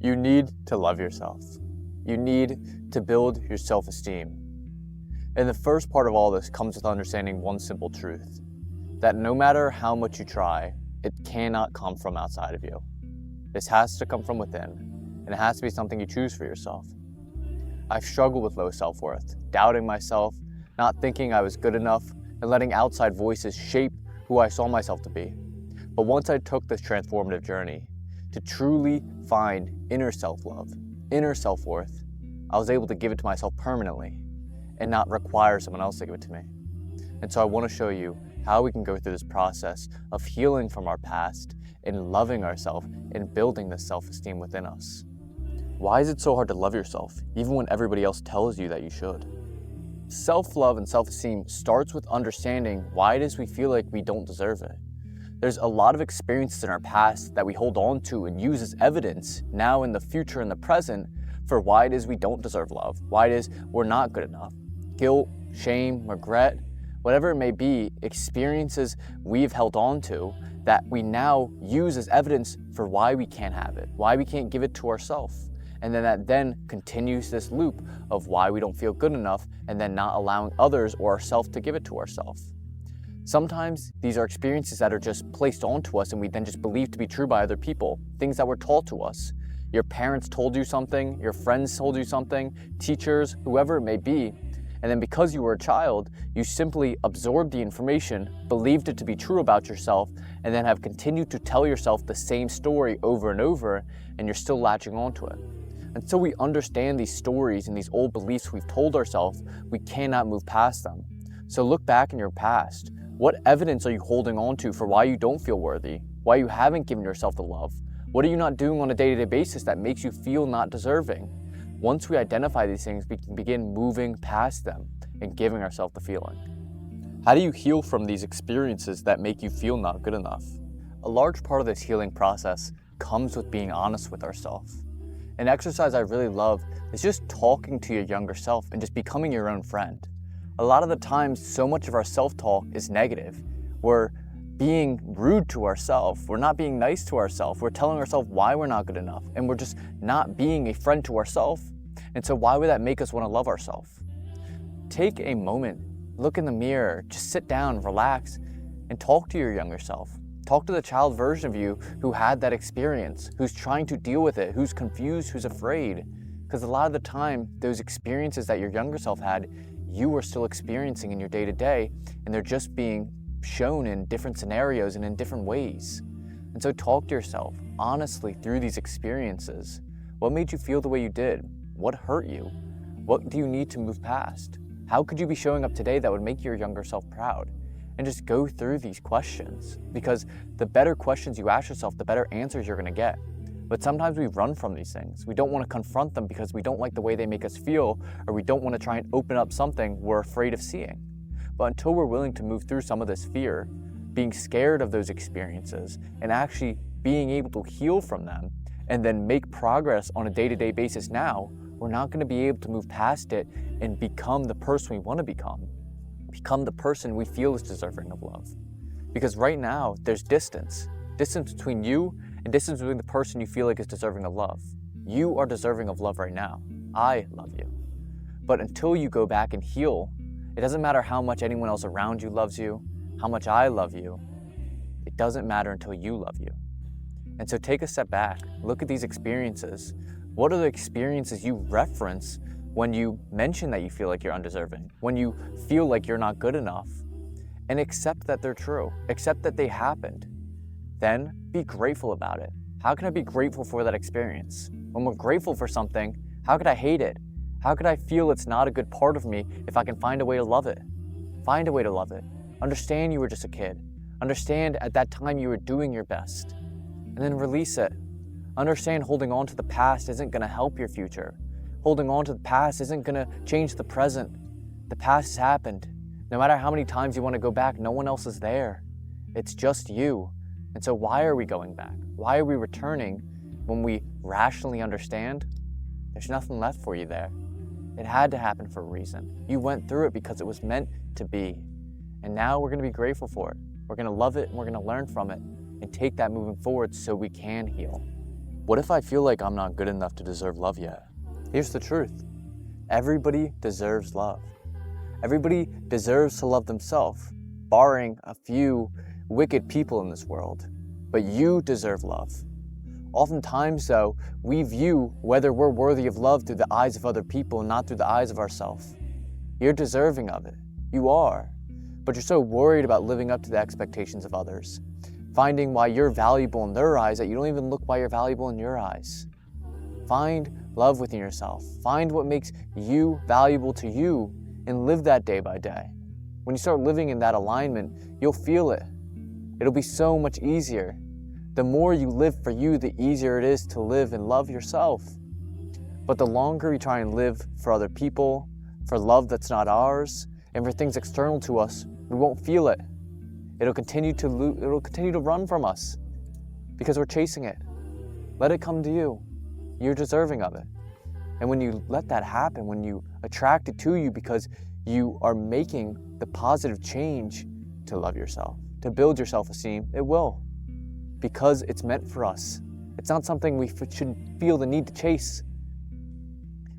You need to love yourself. You need to build your self-esteem. And the first part of all this comes with understanding one simple truth, that no matter how much you try, it cannot come from outside of you. This has to come from within, and it has to be something you choose for yourself. I've struggled with low self-worth, doubting myself, not thinking I was good enough, and letting outside voices shape who I saw myself to be. But once I took this transformative journey to truly find inner self-love, inner self-worth, I was able to give it to myself permanently and not require someone else to give it to me. And so I want to show you how we can go through this process of healing from our past and loving ourselves and building this self-esteem within us. Why is it so hard to love yourself, even when everybody else tells you that you should? Self-love and self-esteem starts with understanding why it is we feel like we don't deserve it. There's a lot of experiences in our past that we hold on to and use as evidence now in the future and the present for why it is we don't deserve love, why it is we're not good enough. Guilt, shame, regret, whatever it may be, experiences we've held on to that we now use as evidence for why we can't have it, why we can't give it to ourselves. And then that then continues this loop of why we don't feel good enough and then not allowing others or ourselves to give it to ourselves. Sometimes these are experiences that are just placed onto us and we then just believe to be true by other people, things that were taught to us. Your parents told you something, your friends told you something, teachers, whoever it may be. And then because you were a child, you simply absorbed the information, believed it to be true about yourself, and then have continued to tell yourself the same story over and over, and you're still latching onto it. Until we understand these stories and these old beliefs we've told ourselves, we cannot move past them. So look back in your past. What evidence are you holding on to for why you don't feel worthy? Why you haven't given yourself the love? What are you not doing on a day-to-day basis that makes you feel not deserving? Once we identify these things, we can begin moving past them and giving ourselves the feeling. How do you heal from these experiences that make you feel not good enough? A large part of this healing process comes with being honest with ourselves. An exercise I really love is just talking to your younger self and just becoming your own friend. A lot of the times, so much of our self-talk is negative. We're being rude to ourselves. We're not being nice to ourselves. We're telling ourselves why we're not good enough, and we're just not being a friend to ourselves. And so why would that make us want to love ourselves? Take a moment, look in the mirror, just sit down, relax, and talk to your younger self. Talk to the child version of you who had that experience, who's trying to deal with it, who's confused, who's afraid. Because a lot of the time, those experiences that your younger self had, you are still experiencing in your day-to-day, and they're just being shown in different scenarios and in different ways. And so talk to yourself honestly through these experiences. What made you feel the way you did? What hurt you? What do you need to move past? How could you be showing up today that would make your younger self proud? And just go through these questions, because the better questions you ask yourself, the better answers you're gonna get. But sometimes we run from these things. We don't want to confront them because we don't like the way they make us feel, or we don't want to try and open up something we're afraid of seeing. But until we're willing to move through some of this fear, being scared of those experiences, and actually being able to heal from them, and then make progress on a day-to-day basis now, we're not going to be able to move past it and become the person we want to become the person we feel is deserving of love. Because right now, there's distance between you and distance between the person you feel like is deserving of love. You are deserving of love right now. I love you. But until you go back and heal, it doesn't matter how much anyone else around you loves you, how much I love you. It doesn't matter until you love you. And so take a step back, look at these experiences. What are the experiences you reference when you mention that you feel like you're undeserving, when you feel like you're not good enough? And accept that they're true, accept that they happened. Then be grateful about it. How can I be grateful for that experience? When we're grateful for something, how could I hate it? How could I feel it's not a good part of me if I can find a way to love it? Find a way to love it. Understand you were just a kid. Understand at that time you were doing your best. And then release it. Understand holding on to the past isn't going to help your future. Holding on to the past isn't going to change the present. The past has happened. No matter how many times you want to go back, no one else is there. It's just you. And so why are we going back? Why are we returning when we rationally understand there's nothing left for you there? It had to happen for a reason. You went through it because it was meant to be. And now we're going to be grateful for it. We're going to love it and we're going to learn from it and take that moving forward so we can heal. What if I feel like I'm not good enough to deserve love yet? Here's the truth. Everybody deserves love. Everybody deserves to love themselves, barring a few wicked people in this world. But you deserve love. Oftentimes, though, we view whether we're worthy of love through the eyes of other people and not through the eyes of ourselves. You're deserving of it. You are. But you're so worried about living up to the expectations of others, finding why you're valuable in their eyes that you don't even look why you're valuable in your eyes. Find love within yourself. Find what makes you valuable to you and live that day by day. When you start living in that alignment, you'll feel it. It'll be so much easier. The more you live for you, the easier it is to live and love yourself. But the longer we try and live for other people, for love that's not ours, and for things external to us, we won't feel it. It'll continue to run from us because we're chasing it. Let it come to you. You're deserving of it. And when you let that happen, when you attract it to you because you are making the positive change to love yourself, to build your self-esteem, it will. Because it's meant for us. It's not something we should feel the need to chase.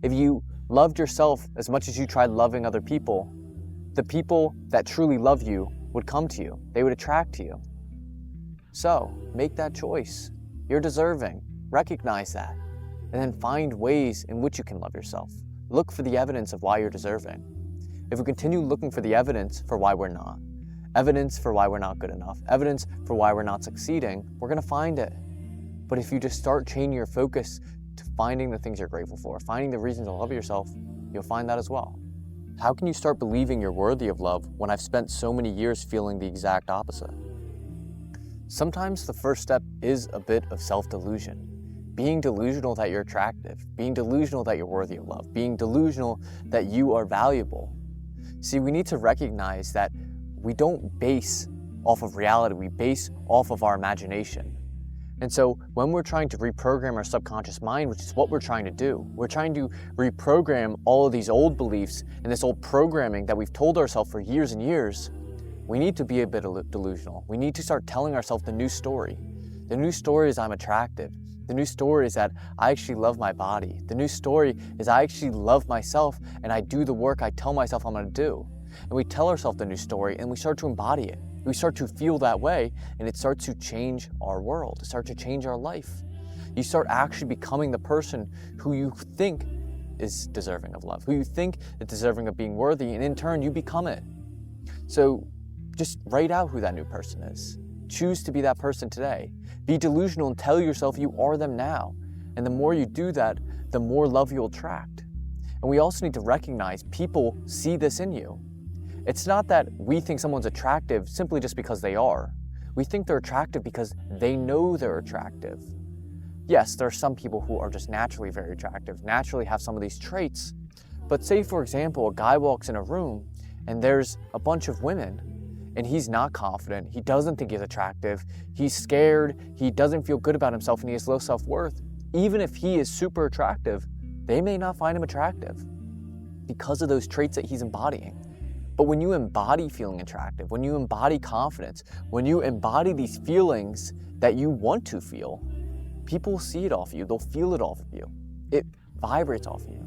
If you loved yourself as much as you tried loving other people, the people that truly love you would come to you. They would attract to you. So, make that choice. You're deserving. Recognize that. And then find ways in which you can love yourself. Look for the evidence of why you're deserving. If we continue looking for the evidence for why we're not, evidence for why we're not good enough, evidence for why we're not succeeding, we're gonna find it. But if you just start changing your focus to finding the things you're grateful for, finding the reason to love yourself, you'll find that as well. How can you start believing you're worthy of love when I've spent so many years feeling the exact opposite? Sometimes the first step is a bit of self-delusion. Being delusional that you're attractive, being delusional that you're worthy of love, being delusional that you are valuable. See, we need to recognize that we don't base off of reality, we base off of our imagination. And so when we're trying to reprogram our subconscious mind, which is what we're trying to do, we're trying to reprogram all of these old beliefs and this old programming that we've told ourselves for years and years, we need to be a bit delusional. We need to start telling ourselves the new story. The new story is I'm attractive. The new story is that I actually love my body. The new story is I actually love myself and I do the work I tell myself I'm gonna do. And we tell ourselves the new story and we start to embody it. We start to feel that way and it starts to change our world. It starts to change our life. You start actually becoming the person who you think is deserving of love, who you think is deserving of being worthy, and in turn you become it. So just write out who that new person is. Choose to be that person today. Be delusional and tell yourself you are them now. And the more you do that, the more love you'll attract. And we also need to recognize people see this in you. It's not that we think someone's attractive simply just because they are. We think they're attractive because they know they're attractive. Yes, there are some people who are just naturally very attractive, naturally have some of these traits. But say, for example, a guy walks in a room and there's a bunch of women and he's not confident, he doesn't think he's attractive, he's scared, he doesn't feel good about himself and he has low self-worth. Even if he is super attractive, they may not find him attractive because of those traits that he's embodying. But when you embody feeling attractive, when you embody confidence, when you embody these feelings that you want to feel, people will see it off of you, they'll feel it off of you. It vibrates off of you.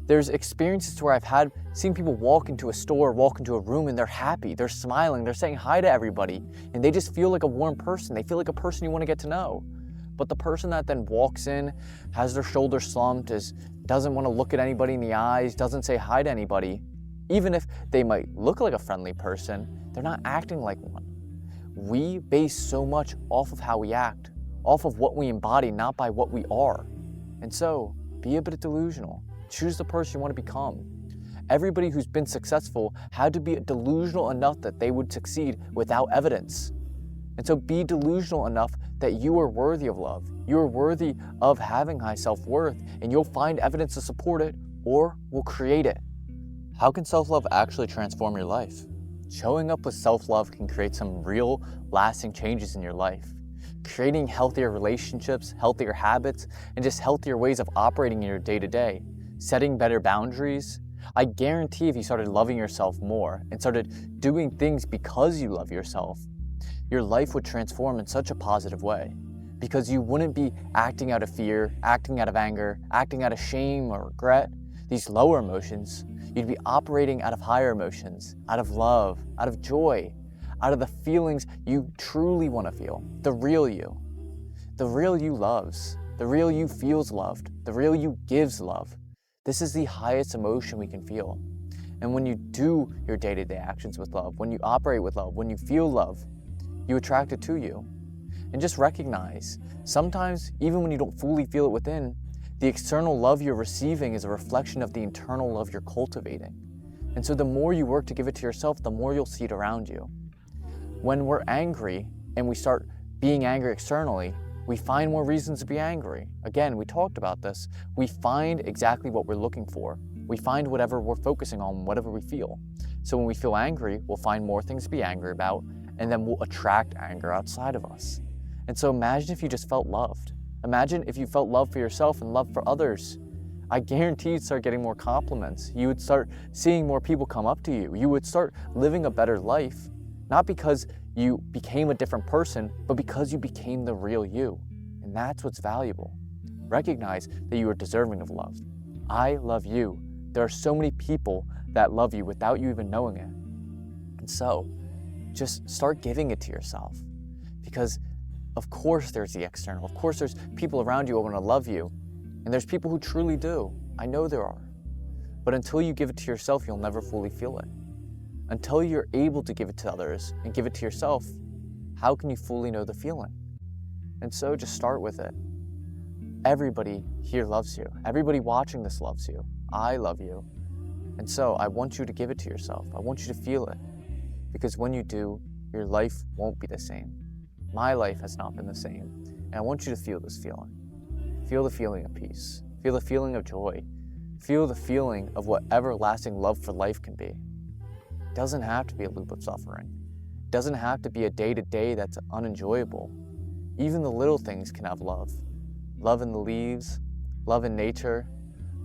There's experiences where I've seen people walk into a store, walk into a room, and they're happy, they're smiling, they're saying hi to everybody, and they just feel like a warm person. They feel like a person you want to get to know. But the person that then walks in, has their shoulders slumped, doesn't want to look at anybody in the eyes, doesn't say hi to anybody, even if they might look like a friendly person, they're not acting like one. We base so much off of how we act, off of what we embody, not by what we are. And so, be a bit delusional. Choose the person you want to become. Everybody who's been successful had to be delusional enough that they would succeed without evidence. And so be delusional enough that you are worthy of love. You are worthy of having high self-worth, and you'll find evidence to support it, or will create it. How can self-love actually transform your life? Showing up with self-love can create some real, lasting changes in your life. Creating healthier relationships, healthier habits, and just healthier ways of operating in your day-to-day. Setting better boundaries. I guarantee if you started loving yourself more and started doing things because you love yourself, your life would transform in such a positive way. because you wouldn't be acting out of fear, acting out of anger, acting out of shame or regret, these lower emotions. You'd be operating out of higher emotions, out of love, out of joy, out of the feelings you truly want to feel, the real you. The real you loves, the real you feels loved, the real you gives love. This is the highest emotion we can feel. And when you do your day-to-day actions with love, when you operate with love, when you feel love, you attract it to you. And just recognize, sometimes even when you don't fully feel it within, the external love you're receiving is a reflection of the internal love you're cultivating. And so the more you work to give it to yourself, the more you'll see it around you. When we're angry and we start being angry externally, we find more reasons to be angry. Again, we talked about this. We find exactly what we're looking for. We find whatever we're focusing on, whatever we feel. So when we feel angry, we'll find more things to be angry about, and then we'll attract anger outside of us. And so imagine if you just felt loved. Imagine if you felt love for yourself and love for others. I guarantee you'd start getting more compliments. You would start seeing more people come up to you. You would start living a better life, not because you became a different person, but because you became the real you. And that's what's valuable. Recognize that you are deserving of love. I love you. There are so many people that love you without you even knowing it. And so, just start giving it to yourself. Because of course there's the external. Of course there's people around you who want to love you. And there's people who truly do. I know there are. But until you give it to yourself, you'll never fully feel it. Until you're able to give it to others and give it to yourself, how can you fully know the feeling? And so just start with it. Everybody here loves you. Everybody watching this loves you. I love you. And so I want you to give it to yourself. I want you to feel it. Because when you do, your life won't be the same. My life has not been the same. And I want you to feel this feeling. Feel the feeling of peace. Feel the feeling of joy. Feel the feeling of what everlasting love for life can be. It doesn't have to be a loop of suffering. It doesn't have to be a day-to-day that's unenjoyable. Even the little things can have love. Love in the leaves, love in nature,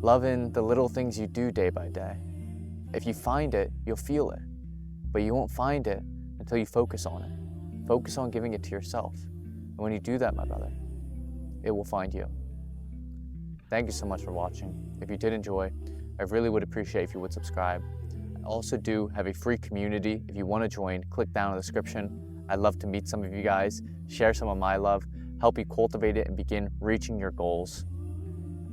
love in the little things you do day by day. If you find it, you'll feel it. But you won't find it until you focus on it. Focus on giving it to yourself. And when you do that, my brother, it will find you. Thank you so much for watching. If you did enjoy, I really would appreciate if you would subscribe. I also do have a free community. If you want to join, click down in the description. I'd love to meet some of you guys, share some of my love, help you cultivate it and begin reaching your goals.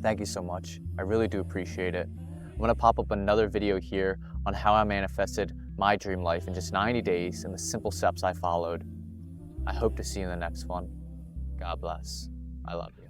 Thank you so much. I really do appreciate it. I'm going to pop up another video here on how I manifested my dream life in just 90 days and the simple steps I followed. I hope to see you in the next one. God bless. I love you.